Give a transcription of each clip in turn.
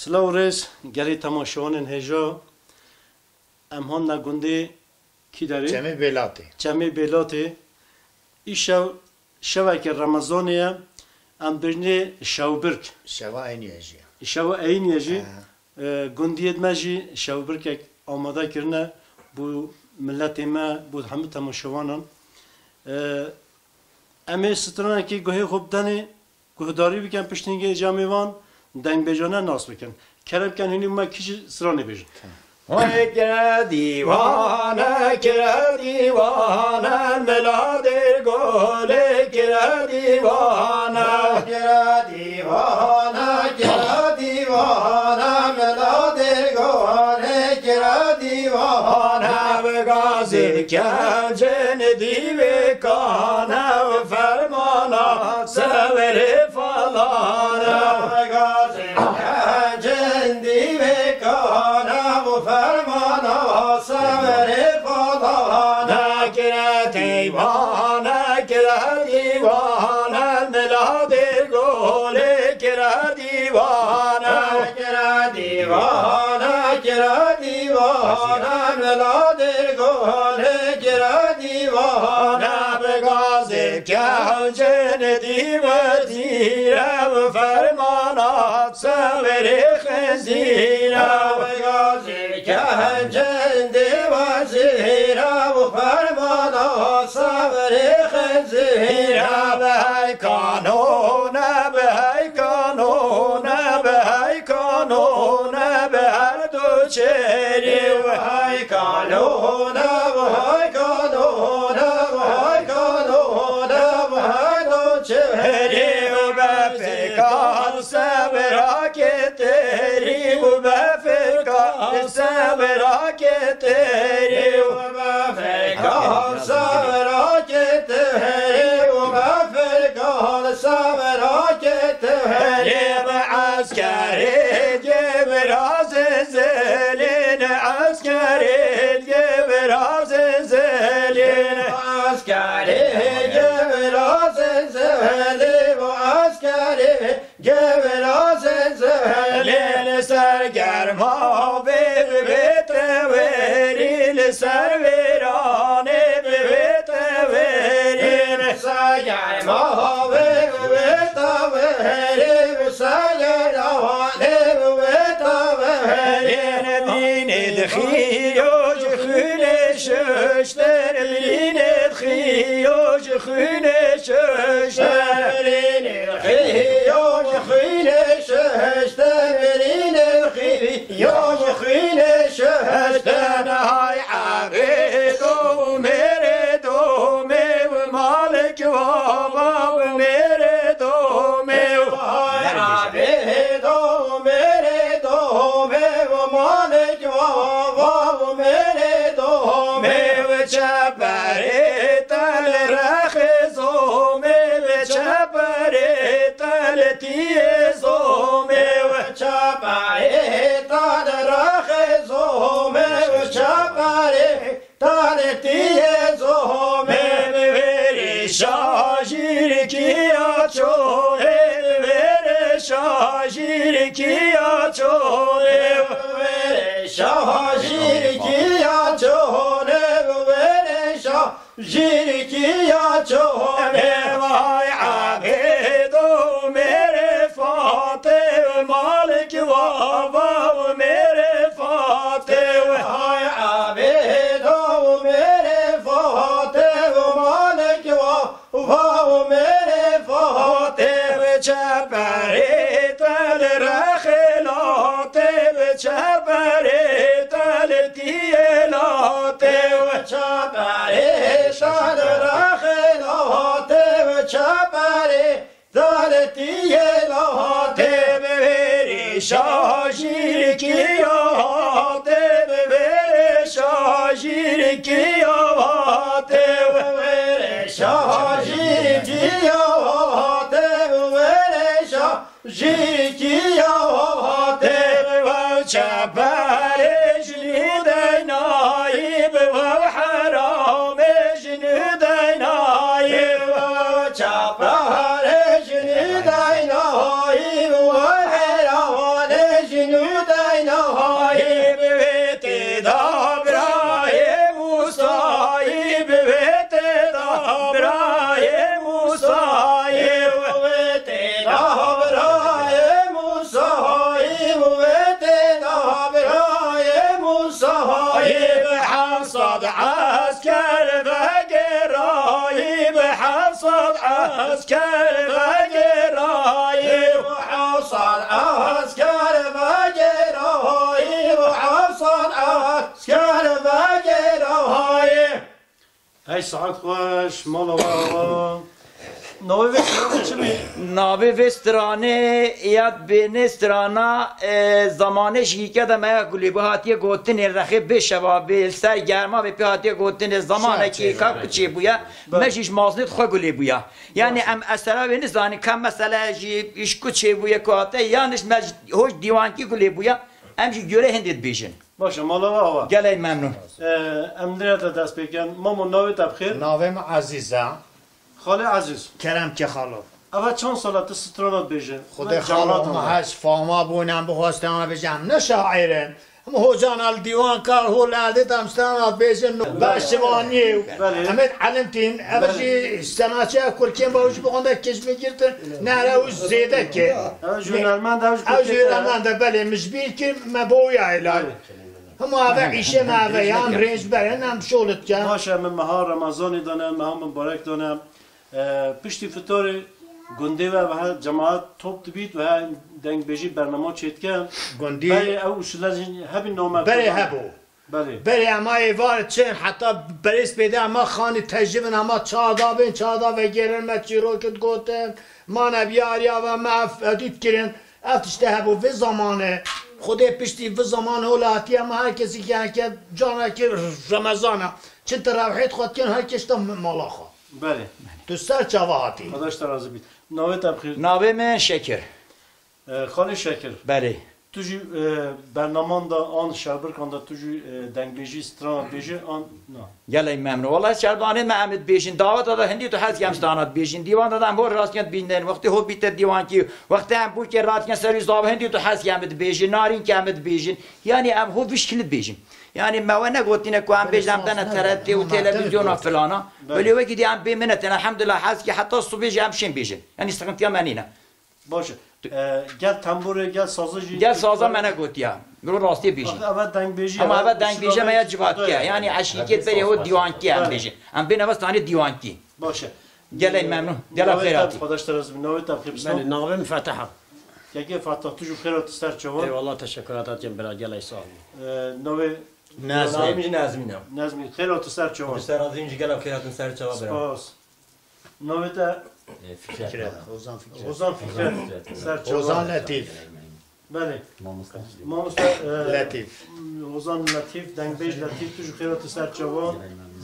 سلاورس گلی تماشاوان هجا امهان نگونده کی داره؟ جمعی بیلاته ای شوه که رمضانیه ام برنه شوبرک شوه اینیه جی گوندیت مجی شوبرک آماده کرنه بو ملت ما بود همه تماشاوانان امی سترانه که گوهی خوب دنه گوهداری بکن پشتینگه جامعوان دنگ بجانه ناس بکن کرب کن هنی ما کیش سرانه بجن کرا دیوانه ملاد گل کرا دیوانه ملاد گل کرا دیوانه بگازی کنجن دیوی کانه و فرمانا سور فلانه بگازی کنجن دیوی کانه و فرمانا سور فلانه کرا دیوانه ملاد گل کرا دیوانه ملاد گل کرا دیوانه بگازی کنجن دیوتیره و فرمانات سور خزیره بگازی کنجن دیوتیره و فرمانات سور خزیره به های کانونه به هر دو چری و های کانونه و هر دو چری و به فکر سبرا که تری و به فکر سبرا که تری و به فکر سبرا که تری و به فکر سبرا که تری و عسکری براز زلین عسکری براز زلین عسکری براز زلین و عسکری براز زلین سرگرما به تورین سرورانه به تورین سرگرما به تورین سرگرانه خیوج خونششتر لینت خیوج خونششتر لینت خیوج خونششتر لینت خیوج خونششتر های عبید و مردومه و مالک و بابا و مردومه و های عبید و مردومه و مالک چپره تل رخزومه و چپره تل تیزومه و چپره تل رخزومه و چپره تل تیزومه ببری شاجیر کیا چونه ببری شاجیر کیا چونه ببری شاجیر کیا چونه جیرکیا چونه وای عبید و میره فاتح مالک و میره فاتح وای عبید و میره فاتح مالک و میره فاتح چپره تل رخلاته چپره تل تیلاته چپره تل رخلاته چپره تل تیلاته ببری شاجیر کیاته ببری شاجیر کیاته ببری شاجیر کیاته ببری شاجیر کیاته چپره جنیده نایب و حرام جنیده نایب چپره جنیده نایب و حرام جنیده عسكر فقرايب حصل عسكر فقرايب حصل عسكر فقرايب حصل عسكر فقرايب هاي ساعت خوش مالا و نوی وسترانه چه بی؟ ناوی وسترانه یاد بینسترانا زمانش که دم گلی بهاتی گوتن رخی بشوا به سر گرما به پیاتی گوتن زمانه که کاپ چی بویا مشیش مازنیت خو گلی بویا یعنی ام اثر و نزانی کم مثلا جی اش کو چی بویا کوته یانش مج هوش دیوان کی گلی بویا ام جی گوره هندید بیشن باشه مالا و آوا گلی ممنون امنیت دست بکن ماما نوی تبخیر ناویم عزیزه خاله عزیز کرم که خالو اول چند سالت سترانات بیشه خود خالو ما هش فاما بونم بخواستم بجم نه شاعرن اما هوجان الدیوان کار هول عدد امستانات بیشن باشوانیو همه علمتین اولی سناچه کرکیم باوش بخونده کش میگیرتن نه روش زیده که جونالمند او جونالمند بله مجبیر که مبوی علاج هم اوه عیشه موه هم رنج برن هم شولت جا باشه من مها رمضانی دانم مها مبارک دانم پشتی فطار گنده و جماعت توپ بید و دنگ بیجی برنامه چیت کن گندی بله او شلج هبی نامه بله هبو بله بله اما ایوار چین حتی بریس بیده اما خانی تجربه اما چادا و گرن ما چی رو کت گوتن ما نبیاریا و ما افدید کرن افتشته هبو و زمانه خودی پشتی و زمان اولاتی اما هر کسی که جانه که رمضانه چند تراوحیت خود کن هر کشتا مالا خواه بله تو سر چواهاتی خداش ترازی بید ناوی تبخیر ناوی من شکر خاله شکر بله تو جی برنامه دا آن شربر کنده تو جی دنگ بیجی ستران بیجی آن نه گلی ممنون والله شربانه ما امید بیشین دعوت داده هندی تو حد کم ستانات بیشین دیوان دادم بور راست کند بیندن وقتی هو بیت دیوان کی وقتی هم بود که رات کن سری زاب هندی تو حد کم بیشین نارین کم بیشین یعنی ام هو وشکل بیشین یعنی ما وانا قلتنا كو عم بيجام تنا ترتي وتلفزيون وفلانا ولي وقت عم بيمنتنا الحمد لله حاسس كي حتى الصبح جام شين بيجن يعني استقمت يا مانينا باشه گل تنبوره گل سازجی گل سازا منه گفت یا برو راستی بیشین اول دنگ بیجی اما اول دنگ بیجی ما یا جبهت کیا یعنی عشیقت بری هو دیوان کی هم بیشین ام بین اول ثانی دیوان کی باشه گل ممنون گل خیراتی خداش ترز نوی تبخیر بله بسم ناویم فتحه که فتح تو جو خیرات سر ای چوار والله تشکرات اتیم برای گلای سال نوی نازمی نازمینم نظمی خیرات سر چوار سر از اینجا گلم خیراتون سر چوا برام سپاس نوی تا فکر اوزان فکر سر چوار اوزان لطیف بله ماموستا لطیف اوزان لطیف دنگ بیج لطیف تو جو خیرات سر چوار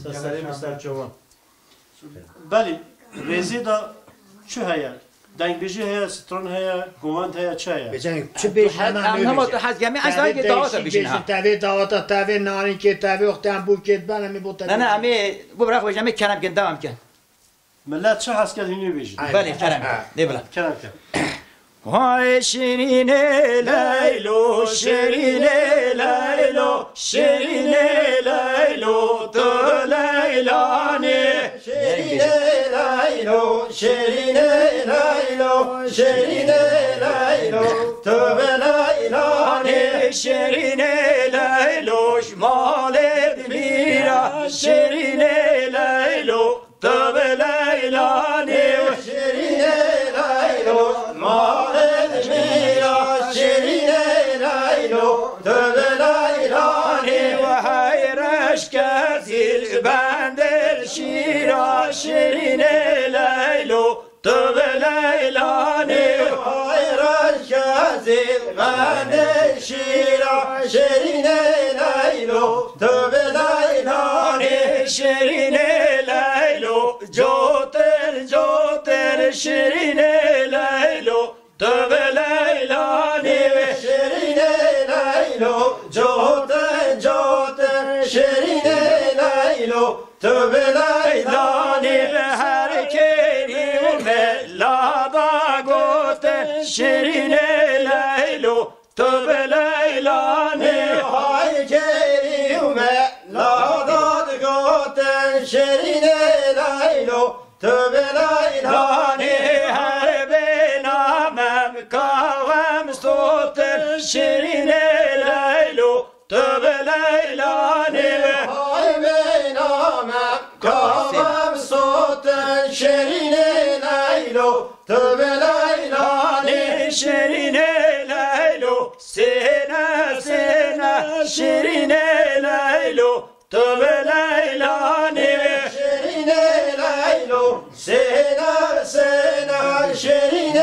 سرسریم سر چوار بله ریزی دا چه هیا دنگ بیجی هیا سترون هیا گوند هیا چه هیا بجن چه بیش هم تو حد کمی اصلا که دعوت بیشین ها تابع دعوت تابع نارین که تابع وقت هم بود که بنا می بود نه نه امی ببرخ وجه می کنم کن دوام کن ملت چه حس کرد اینو بیجی بله کنم نه بلا کنم کن وای شیرین لیلو شیرین لیلو شیرین لیلو تو لیلانی شیرین لیلو شیرین لیلو شیرین لیلو تو لیلانی شیرین لیلوش مال میرا شیرین لیلو تو لیلانی شیرین لیلو مال میرا شیرین لیلو تو لیلانی و هایرش کزیل بندر شیرا شیرین لیلو تو لیلانی خیرش کزیل بند شیرا شیرین لیلو تو لیلانی شیرین لیلو جوتر جوتر شیرین لیلو تو لیلانی شیرین لیلو جوتر جوتر شیرین لیلو تو لیلانی لیلانی هر کریم لادا گوت شیرین لیلو تو لیلانی های کریم لاداد گوتن شیرین لیلو تو لیلانی هر بینامم کاوم سوتر شیرین لیلو تو لیلانی های کامم صوت شیرین لیلو تو به لیلانی شیرین لیلو سینه سینه شیرین لیلو تو به لیلانی شیرین لیلو سینه سینه شیرین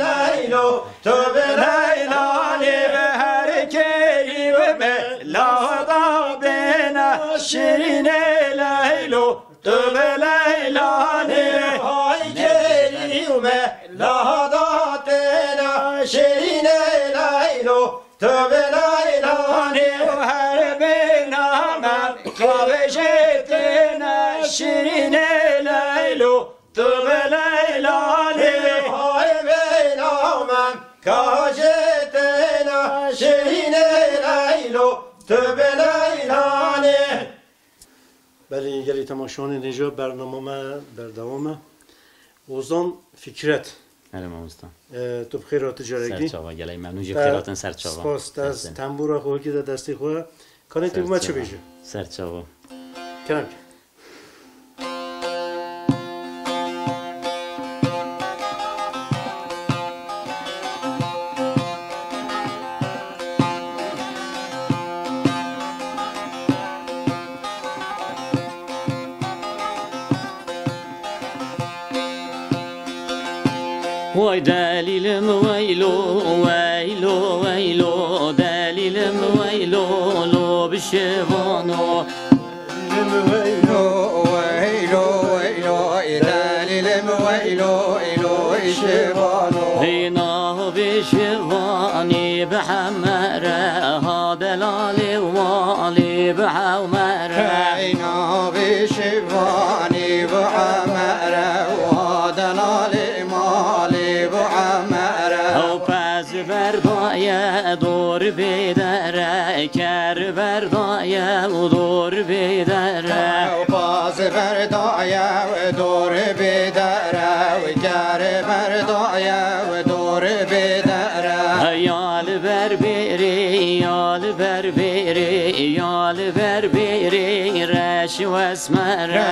لیلو تو به لیلانی هر کی به لادا بنا شیرین لیلو تو به لیلانی های کریومه لاداتنا شیرین لیلو تو به لیلانی هر بینامم کابشتنا شیرین لیلو تو به لیلانی های بینامم کاجتنا شیرین لیلو تو به لیلانی. بله گلی تماشان اینجا برنامه در دوامه اوزان فکرت مامۆستا تو بخیرات جارگی سەرچاوە گەلای مەمنون ژێ خێراتن سەرچاوە سپاس از تنبور خو که در دستی خو کنه تو ما چه بیجه سەرچاوە کنم وای دلیلم ویلو ویلو ویلو دلیلم ویلو لو بشوانو ويلو ويلو ويلو دلیلم ويلو ويلو شبانو هینا بشوانی بحمره ها دلالی والی بحمره عينا بشباني بعمره ودلال مالي بعمره او پس بردای دور بیدره کر بردای دور بیدره وباز بردايا ودور بدره وجار بردايا ودور بدره یال بربری یال بربری یال بربری رش و اسمره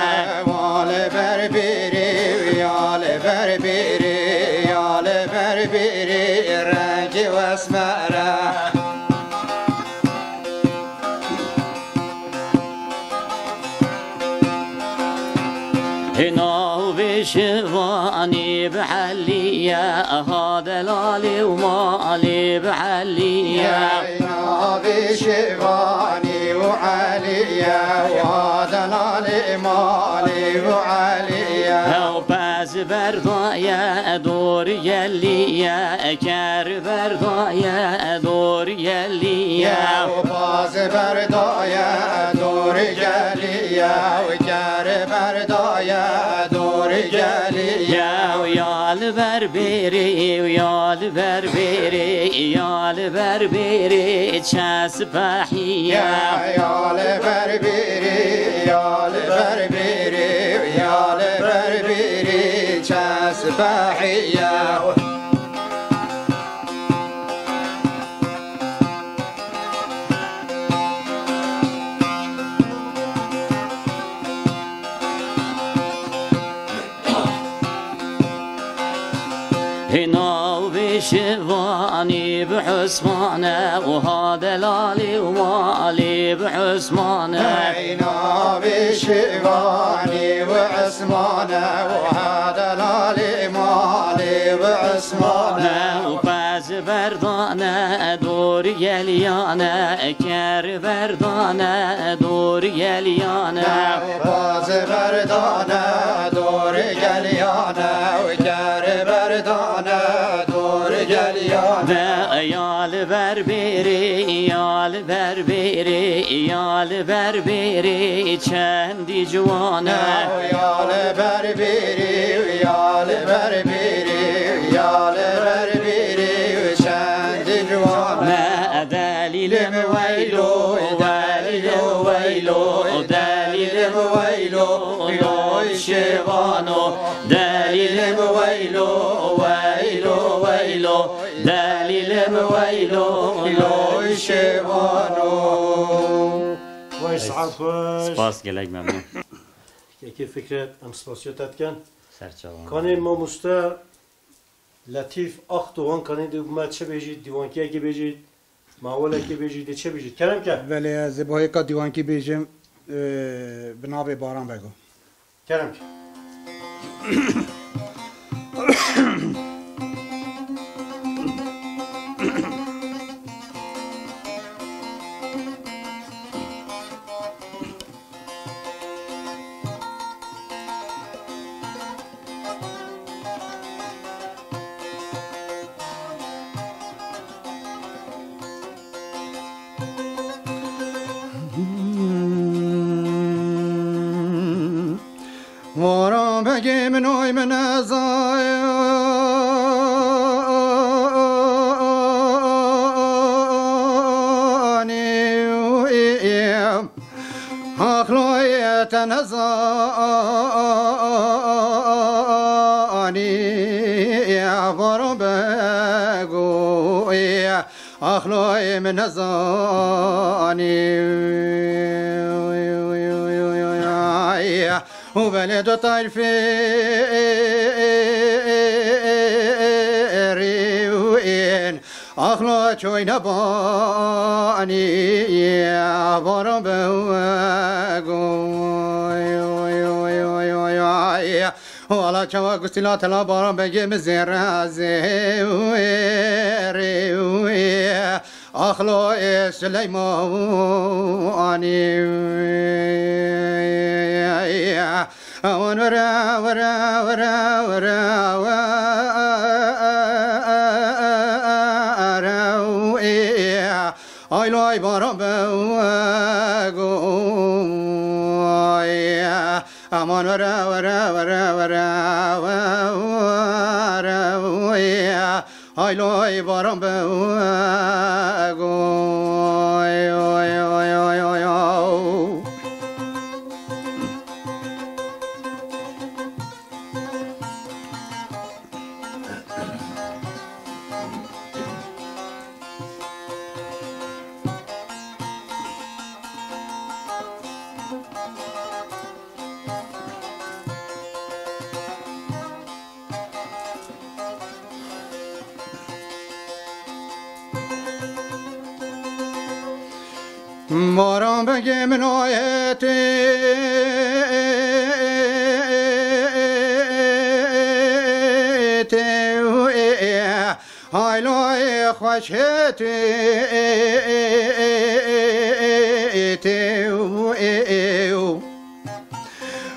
وال بربري ويال بربري يال بربري رنج واسمره هنا بشواني بحلية هذا لالي ومالي بحلية عينا بشباني وعليا ودلال مالي وعليا او باز بردايا دور يليا كار بردايا دور يليا وباز بردايا دور جليا وجار بردايا دور جليا يا ويا البربري ويا البربري يا البربري تشاسبحية يا البربري يا البربري يا البربري تسبحية هنا بشواني بحسمانه وهذا لالي ومالي بحسمانه عينا بشباني وعثمانه وهذا لالي مالي وعثمانه وباز بردانه دور يليانه كر بردانه دور يليانه باز بردانه دور جليانه وجر بردانه دور جليانه يا البربري يا البربري يا البربري چندی جوانه يا البربري يا البربري يا البربري وشند جوانه ما دليل ويلو دليل ويلو دليل ويلو لو شوانو دليل ويلو ويلو ويلو دليل ويلو لو شوانو وای سعاد خوش سپاس گەلای مەمنون یکی فکر ام سپاسیت کن سرچاوان کانی ما مستا لطیف آخ دوان کانی ما چه بیجید دیوان کی اگه بیجید معول کی بیجید چه بیجید کرم که ولی از باید که دیوان کی بیجم بنابه باران بگو کرم که وارم بگی منوی من ازانیم اخلویت نزانی وارم بگوی اخلوی من ازانی وبلد طرفين أخلو شوي نباني يا برم بوغوي ولا شوا قلت لا تلا برم بجي مزرازي أخلو سليماني أون ورا ورا ورا ورا ورا أيلوي برام بوغوي أمان ورا ورا ورا ورا ورا أيلوي برام بوغوي باران بگی من آیتی آیلوی خوشتی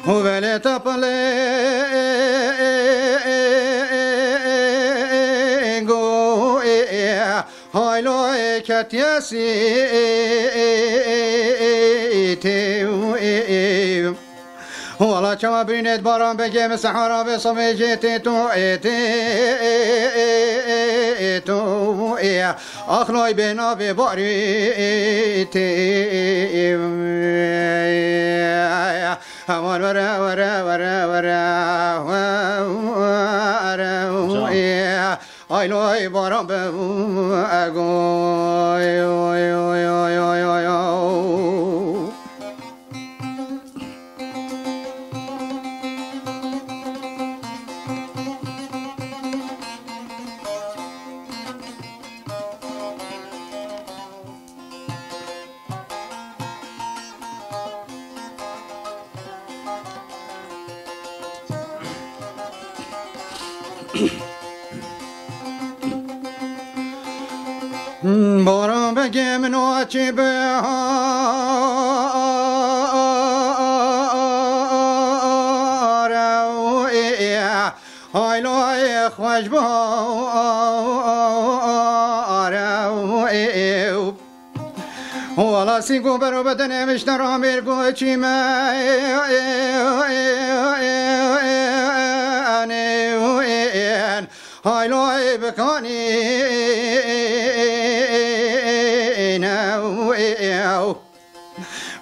و ولی تپلی هایلوی کتیسی والا چما بینید باران بگه مثل حراب صفی تو اخلای بنا به باری همان ورا ورا ورا ورا آیلوی باران بگوی باران بگه منو چی به هایلوی خوش بارو والا سیگو برو بدن مشتر آمیر گو چی من هایلوی بکانی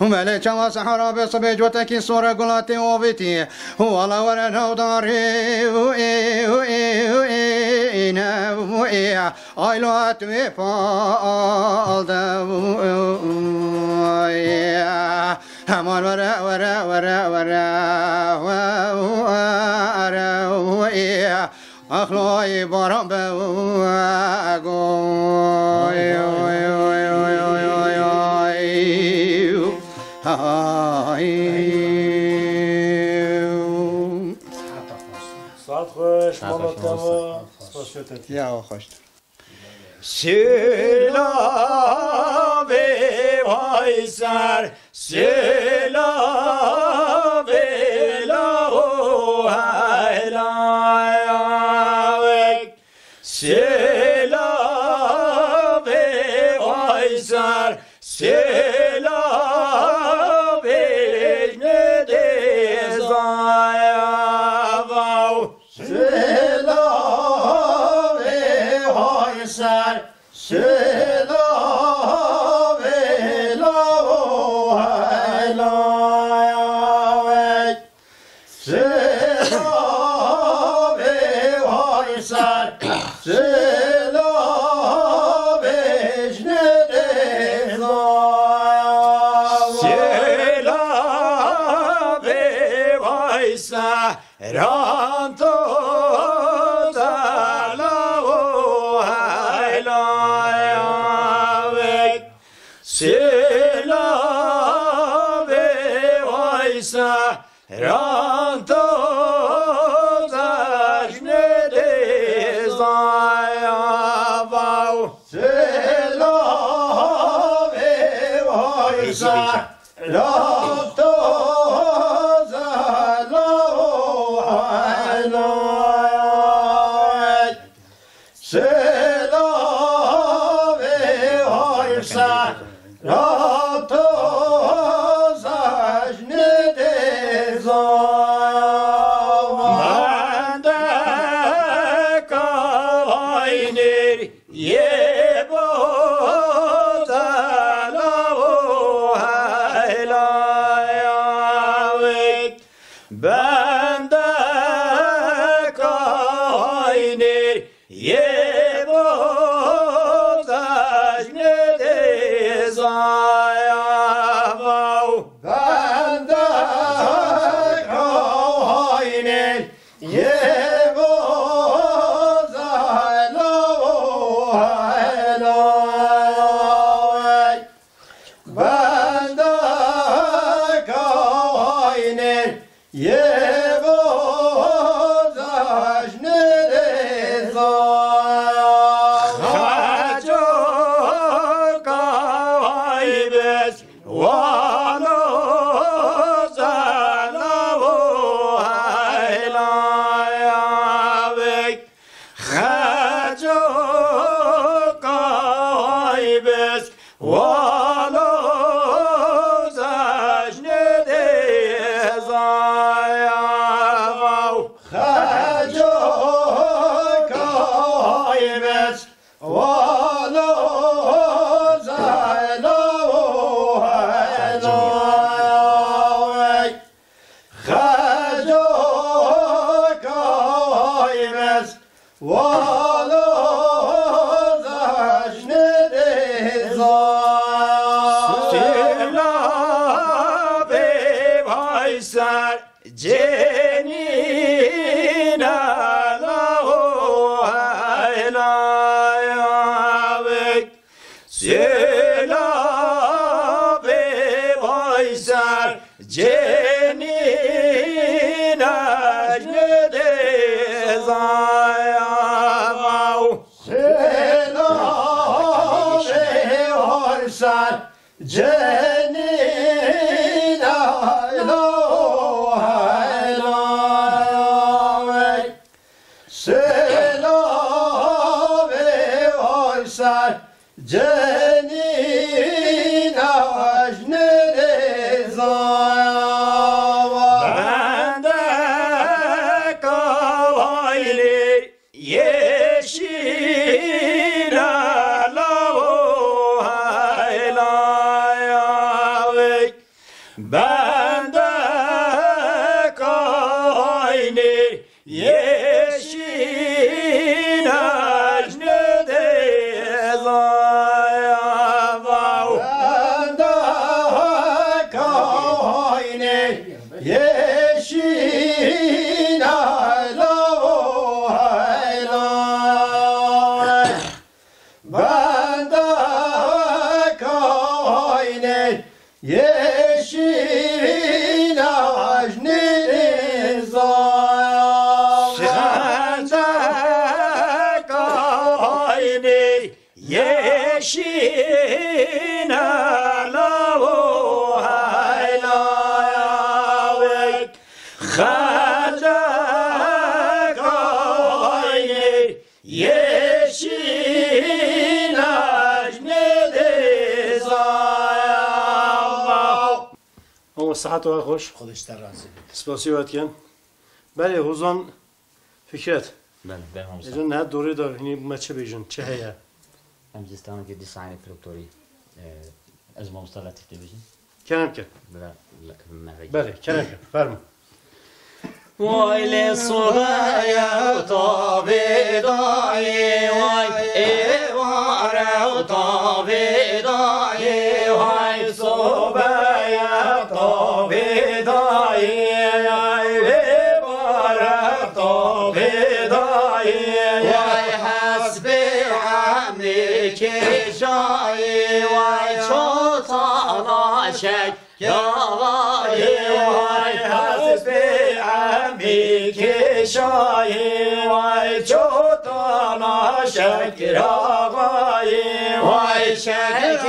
ولی چما سحرا به صبح جوتکی سور گلاتی آبیتی والا ورن او داری آیلو توی پالده همان ورا ورا ورا ورا باران ساعت خوش مالاتما سپاسیت یا خوش سلام وای سر سلام لا هلای سلام وای سر سلام نده زایا سلام های سر سلام الهی سلام های سر سلام اجنده سلام وای سران تو سلام وای سران تو جشن دزایاو سلام وای سران تو سلام وای سران تو جشن Yeşil ayla o ayla yeşilin ajnini zaya Şencek aynı yeşine lavu haylayavik Şencek aynı yeşine ajnini zaya اما صحت و خوش خودش در راضی سپاسی وقت کن بله حوزان فکرت بله بریم اموستان اینجا نه دوره دار اینی ما چه بیجن چه هیا امزستان که دیساین فلکتوری از اموستان لطیف دیویژن کنم کن بله مغربی بله کنم کن فرما وای لصبايا وطابداي واي ايوارا وطابداي واي صبايا طابداي ايوارا طابداي واي حسبي عمك شاي واي شوطانا شك يا واي واي حسبي عمك شاي واي شوطانا شك يا واي واي شك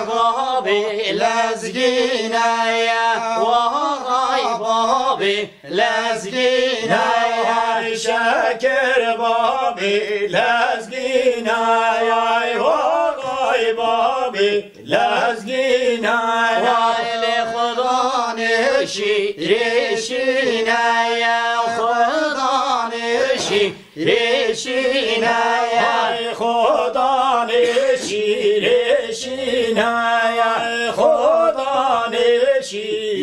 بابي لازقينا يا واي بابي لازقينا يا شاكر بابي لازقينا يا واي بابي لازقينا واي لخضان ريشينا يا خضان ريشينا يا خضان ريشينا يا خضان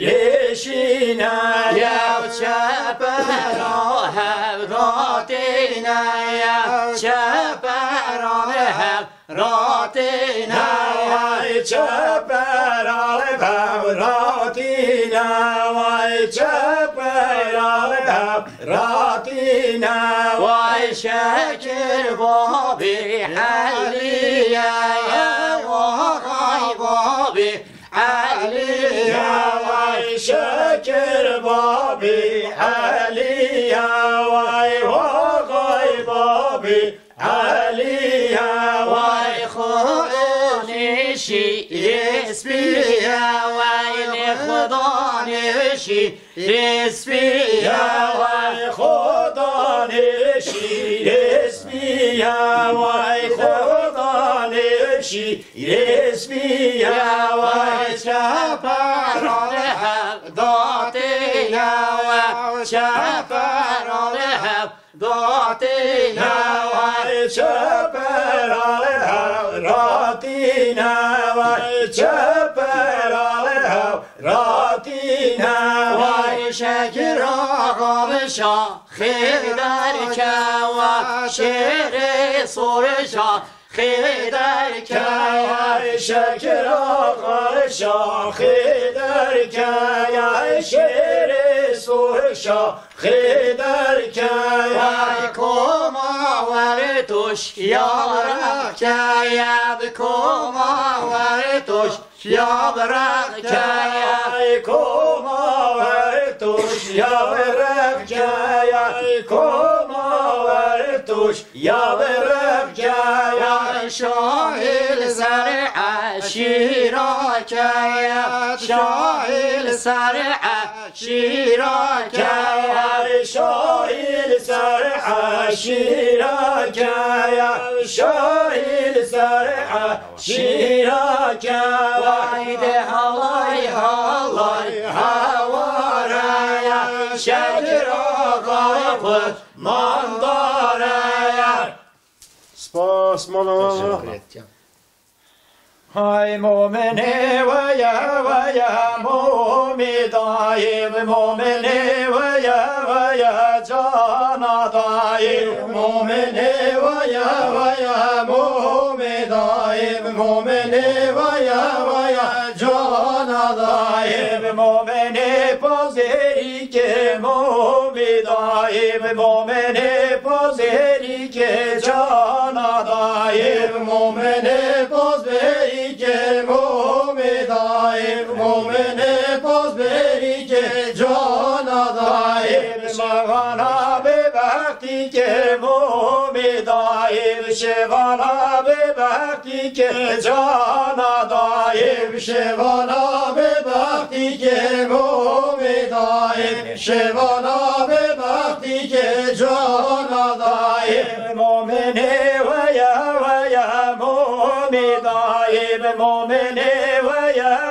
ريشينا يا شبرا هبراتنا يا شبرا هبراتنا يا شبرا هبراتنا واي شبرا هبراتنا واي شاكر بابي عليا يا واي بابي عليا واي شاكر بابي عليا واي بابي عليا واي خداني شي يسبيا واي خداني شي يسبيا واي خداني شي يسبيا واي خداني شي يسبيا واي شفران حبضاتنا وشفران حبضاتنا وشفران حبضاتنا وشفران حبضاتنا وشكر غمشا خيدرك وشير صورشا خيدرك يا شكر غرشا خيدرك يا شير صورشا خيدرك يا كوما ورتوش يا برك يا بكوما ورتوش يا برك يا كوما ورتوش يا برك يا كوما ورتوش يا برك يا شاهل زرع شيراك يا شاهل زرع شيراك يا شاهل زرع شيراك يا شاهل زرع شيراك وايد هلاي هلاي هوارا يا شجر غرب منظرا سپاس مولانا های مومنه ویا مومی دایم مومنه ویا جانا دایم مومنه ویا مومی دایم مومنه ویا جانا دایم مومنه پازری که مومی دایم مومنه پازری که جانا دایم مومنه پازری که مومی دایم مومن باز بری که جان دایم شوانا به وقتی که مومی دایم شوانا به وقتی که جان دایم شوانا به وقتی که مومی دایم شوانا به وقتی که جان دایم مومنه و یا مومی دایم مومنه و یا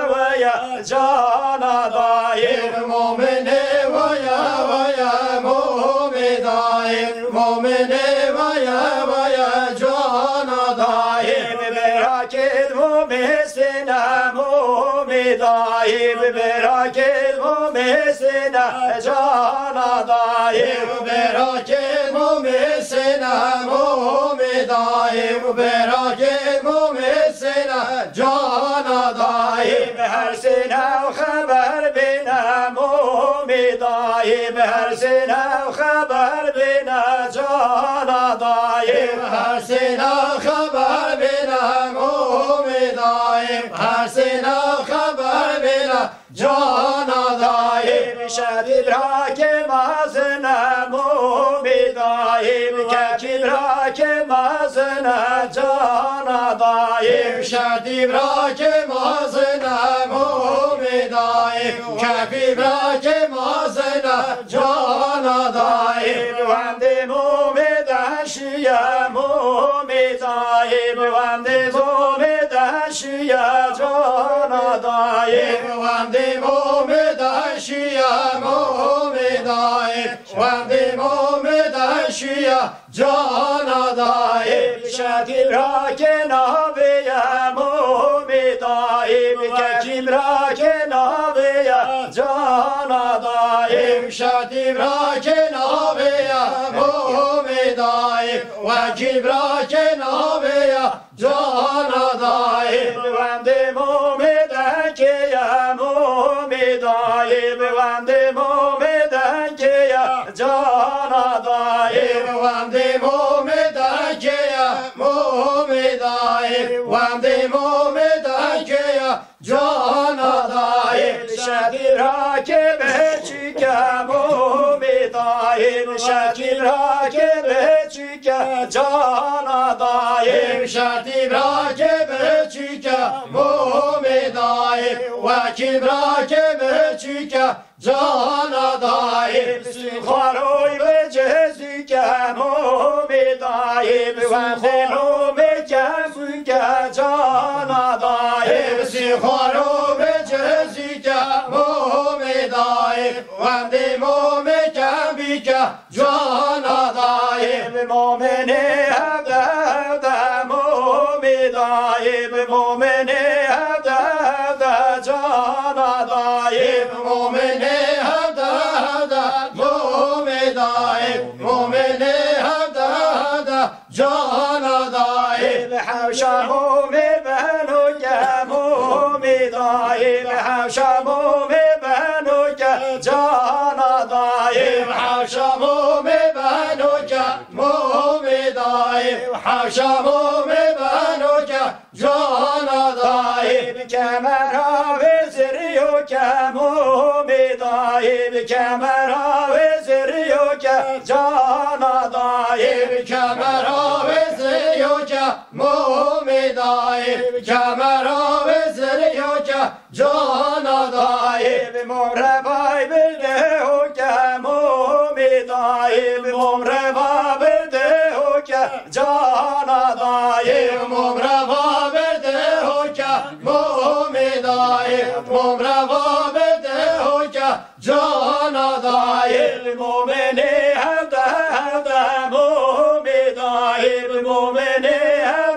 جان دایم مومنه و یا مومی دایم مومنه و یا جان دایم براکت مومسنا مومی دایم براکت مومسنا جان دایم براکت مومسنا مومی دایم براکت مومسنا جان دایم هر سنا خبر بنا مومی دایم هر سنا خبر بنا جان دایم هر سنا خبر بنا مومی دایم هر سنا خبر بنا جان دایم شدید را که مازنا مومی دایم که را که مازنا جان دایم شدید را که مازنا مومی دایم که را که مازنا جان دایم وند مومی داشیا مومی دایم وند مومی داشیا جان دایم وند مومی داشیا مومی دایم وند مومی داشیا جان دایم شدید را که نابیا مومی دایم که را که نابیا جان دایم شدید را که نابیا مومی دایم و کبرا که نابیا جان دایم وند مومی دکه یا مومی دایم وند مومی دکه یا جان دایم وند مومی دکه یا مومی دایم وند مومی دکه یا جان دایم شدید را که بچی که مومی دایم شدید را که بچی که جان دایم شدید را که بچی که مومی دایم و کبرا که بچی که جان دایم سخاروی به جزی که مومی دایم و خلومی که فی که جان دایم سخارو به جزی که مومی دایم و دی مومی که بی که جان دایم مومنه هفته مومی دایم مومنه هفته جان دایم مومنه هفته مومی دایم مومنه هفته جان دایم حوشا مومی بنو که مومی دایم حوشا مومی بنو که جان دایم حوشا مومی بنو که مومی دایم حوشا مومی بنو که جان دایم کمرها وزریو که مومی دایم کمرها وزریو که جان دایم کمرها وزریو که مومی دایم کمرها وزریو که جان دایم ممربای بده و که مومی دایم ممربا بده و که جان دایم ممربا بده و که مومی دایم ممربا بده و که جان دایم مومنه هفته مومی دایم مومنه هفته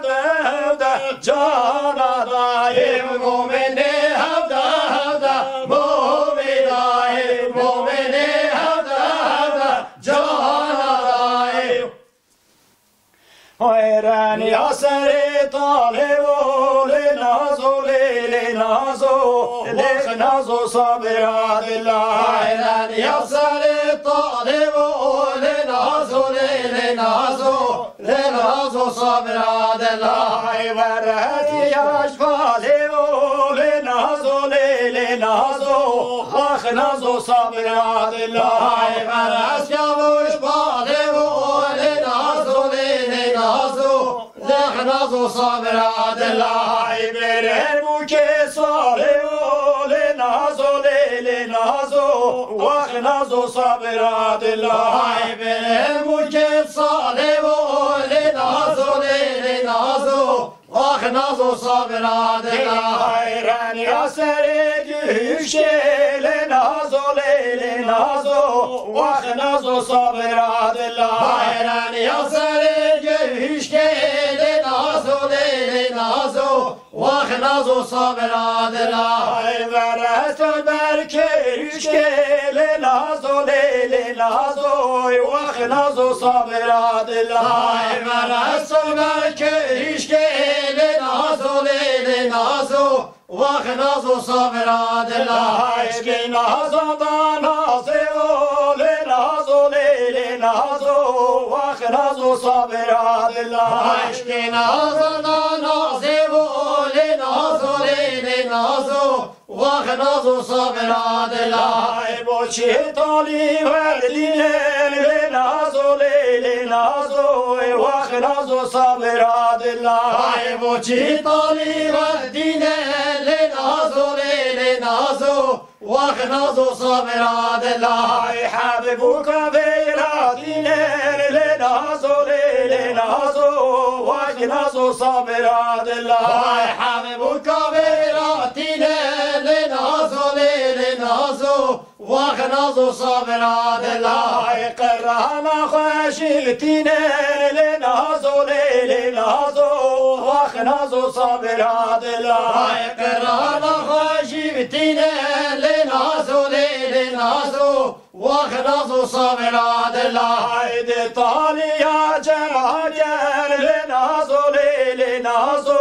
جان دایم مومنه هفته مومی دایم مومنه هفته جان دایم ایرانی آسر طالب لنازو لنازو صابر الله ایرانی آسر طالب لنازو صابر الله ورهتی اشفاله واخنازو صابرات الله برس يابوش بالو لنازو لنازو لخنازو صابرات الله برمو كسالو لنازو لنازو واخنازو صابرات الله برمو كسالو لنازو لنازو واخنازو صابرات الله راني أسرق يشيل نازو لنازو واخنازو صابرات الله راني أسرق يشيل نازو لنازو واخنازو صابرات الله برات البركة يشيل نازو لنازو واخنازو صابرات الله برات البركة يشيل نازو لنازو واخنازو صابرات الله اشكي نازو نازو لنازو لنازو واخنازو صابرات الله اشكي نازو نازو لنازو لنازو واخنازو صابرات الله بوشي طالي والدين لنازو لنازو واخنازو صابرات الله بوشي طالي والدين لنازو لنازو واخنازو صابرات الله حبيبك بيراتين لنازو لنازو واخنازو صابرات الله حبيبك بيراتين لنازو لنازو واخنازو صابرات الله قرانا خاشلتين لنازو لنازو واخنازو صابرات الله قرانا خاشلتين لنازو لنازو واخنازو صابرات الله دي طاليا جماجر لنازو لنازو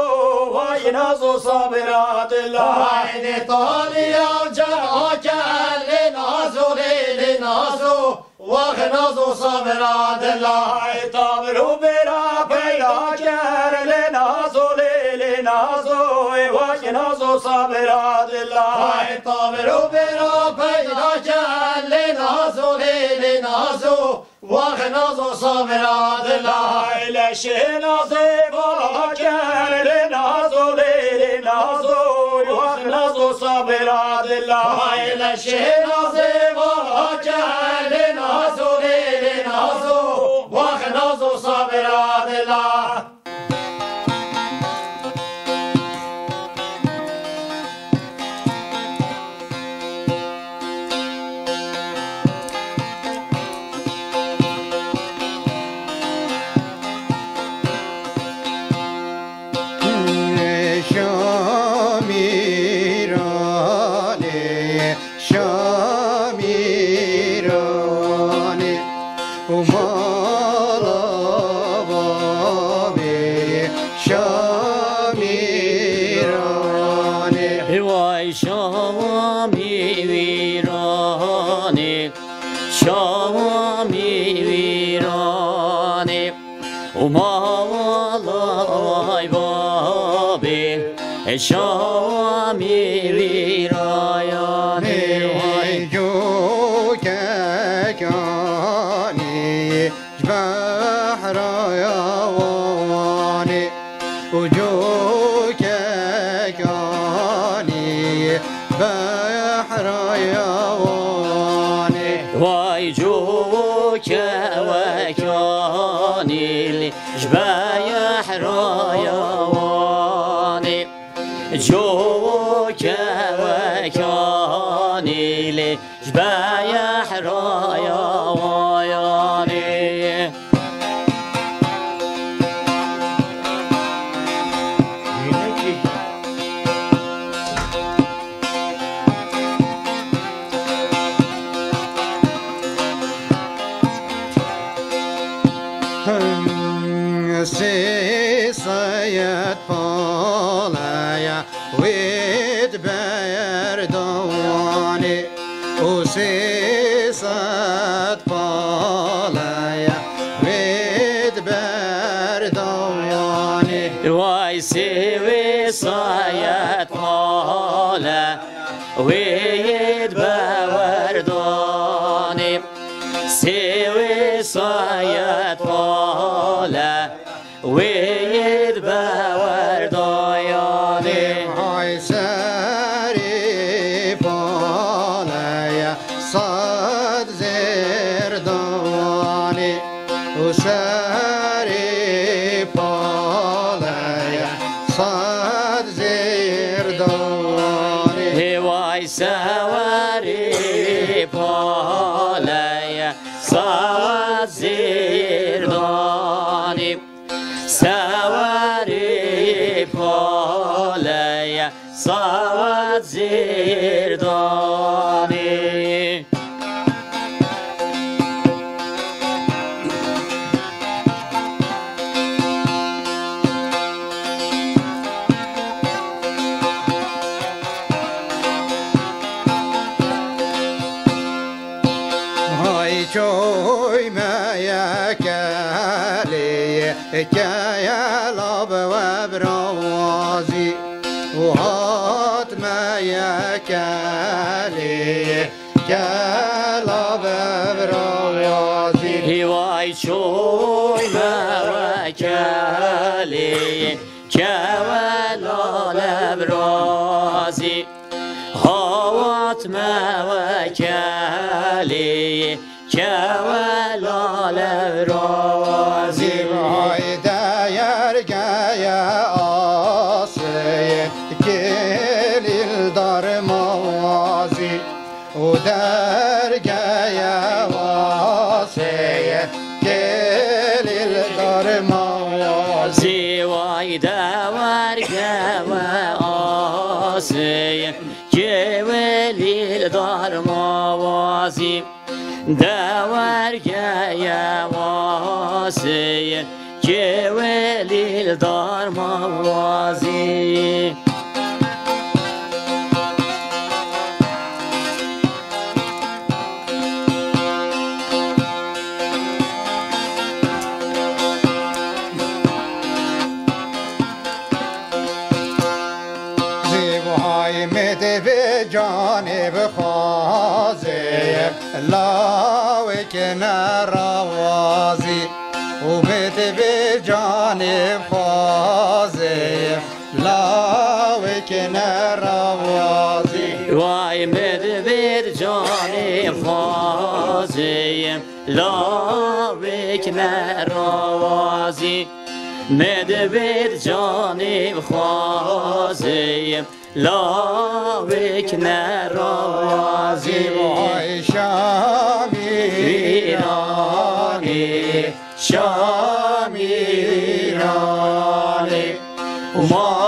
واخنازو صابرات الله دي طاليا جماجر لنازو لنازو واخنازو صابرات الله طابرو برا بيلاجر لنازو لنازو واخنازو صابرات الله طابرو برا بيلاجر لنازو لنازو واخنازو صابرات الله لشينا زيباجر لنازو لنازو واخنازو صابرات الله لشينا زيباجر لنازو لنازو واخنازو صابرات الله شامی ویرایانه وای جو کانی بحر یوانی و جو کانی بحر یوانی وای جو کانی بحر یوانی جو كوكاني لجبايح رايا وياني سيسيت بالايا ويد بردواني وسيسيت بالايا ويد بردواني واي سيسيت بالايا ويد بردواني سوي صايت طالع ويد باور ضياني هاي ساري فالايا صاد زير دواني وساري فالايا صاد زير دواني هواي سواري فالايا صاد زير داني سواري فالايا صاد زير داني هاي شوي ما يكالي كايا لاب وبروازي وهات ما يكالي كالاب وبروازي هواي شوي ما وكالي كوالا لبرازي هوات ما وكالي كوالا لبرازي هاي داير جايا آسي كل الدار موازي ودار جايا واسي كل الدار موازي زواي داور جوا آسي جوالي الدار موازي داور جايا واسي جوالي الدار موازي زیبای مده به جانب خوازه لاوی که نروازی و مده به جانب خوازه لاوی که نروازی وای مدبر جان فازیم لاوک نروازی مدبر جان خوازیم لاوک نروازی وای شامیرانی شامیرانی ما